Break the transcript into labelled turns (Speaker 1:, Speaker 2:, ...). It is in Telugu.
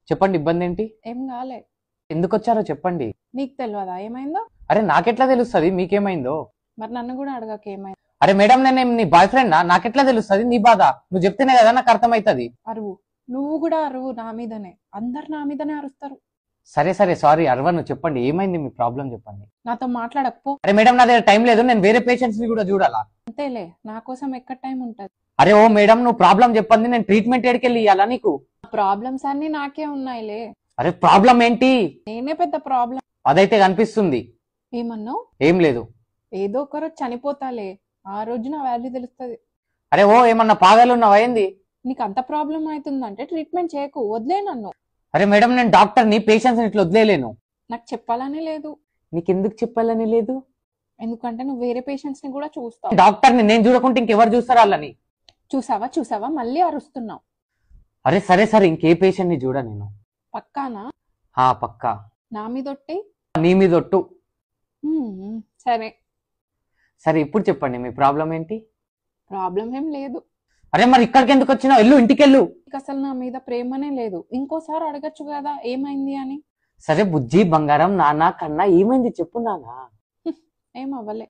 Speaker 1: చెప్పండి, ఇబ్బంది ఏంటి?
Speaker 2: ఏం కాలే.
Speaker 1: ఎందుకు వచ్చారో చెప్పండి.
Speaker 2: నీకు తెలియదా ఏమైందో?
Speaker 1: అరే నాకెట్లా తెలుస్తుంది మీకేమైందో?
Speaker 2: మరి నన్ను కూడా అడగక ఏమైంది.
Speaker 1: అరే మేడం, నేను నీ బాయ్ ఫ్రెండ్ నాకెట్లా తెలుస్తుంది నీ బాధ? నువ్వు చెప్తేనే కదా నాకు అర్థమవుతుంది.
Speaker 2: అరువు, నువ్వు కూడా అరువు నా మీదనే. అందరు నా మీదనే అరుస్తారు.
Speaker 1: సరే సరే సారీ అరవను, చెప్పండి ఏమైంది మీ ప్రాబ్లం చెప్పండి.
Speaker 2: నాతో మాట్లాడకపో.
Speaker 1: అరే మేడం, నా దగ్గర టైం లేదు, నేను వేరే పేషెంట్స్ ని కూడా చూడాలా.
Speaker 2: అంతేలే, నా కోసం ఎక్కడ టైం ఉంటది.
Speaker 1: అరే ఓ మేడం, నువ్వు ప్రాబ్లం చెప్పండి, నేను ట్రీట్మెంట్ ఎక్కడికెళ్ళి ఇవ్వాలా నీకు?
Speaker 2: ప్రాబ్లమ్స్ అన్ని నాకే ఉన్నాయిలే.
Speaker 1: అరే ప్రాబ్లం ఏంటి?
Speaker 2: నేనే పెద్ద ప్రాబ్లం.
Speaker 1: అదైతే కనిపిస్తుంది.
Speaker 2: ఏమన్నావు?
Speaker 1: ఏం లేదు.
Speaker 2: ఏదో ఒక రోజు చనిపోతాలే, ఆ రోజు నా వాల్యూ తెలుస్తుంది.
Speaker 1: అరే ఓ, ఏమన్నా పాగాలున్నావా ఏంది?
Speaker 2: నీకు అంత ప్రాబ్లం అవుతుందంటే ట్రీట్మెంట్ చేయకు, వదిలే నన్ను.
Speaker 1: అరే మేడం, నేను డాక్టర్ని, పేషెంట్స్ ఇట్లా వదిలేలేను.
Speaker 2: నాకు చెప్పాలని లేదు.
Speaker 1: నీకెందుకు చెప్పాలని లేదు?
Speaker 2: ఎందుకంటే నువ్వు వేరే పేషెంట్స్ ని కూడా చూస్తావు.
Speaker 1: డాక్టర్ని నేను చూడకుంటే ఇంకెవరు చూస్తారు వాళ్ళని?
Speaker 2: చూసావా చూసావా, మళ్ళీ అరుస్తున్నావు.
Speaker 1: అరే సరే సరే, ఇంకే పేషెంట్ ని చూడ నేను.
Speaker 2: పక్కానా?
Speaker 1: పక్కా.
Speaker 2: నా మీదొట్టి.
Speaker 1: నీ మీద ఒట్టు.
Speaker 2: సరే.
Speaker 1: సరే ఇప్పుడు చెప్పండి మీ ప్రాబ్లం ఏంటి?
Speaker 2: ప్రాబ్లం ఏం లేదు.
Speaker 1: అరే మరి ఇక్కడికి ఎందుకు వచ్చినావు? వెళ్ళు, ఇంటికెళ్ళు.
Speaker 2: నీకు అసలు నా మీద ప్రేమనే లేదు. ఇంకోసారి అడగచ్చు కదా ఏమైంది అని.
Speaker 1: సరే బుజ్జి బంగారం, నాన్న కన్నా ఏమైంది చెప్పు నాన్న.
Speaker 2: ఏం అవ్వలే.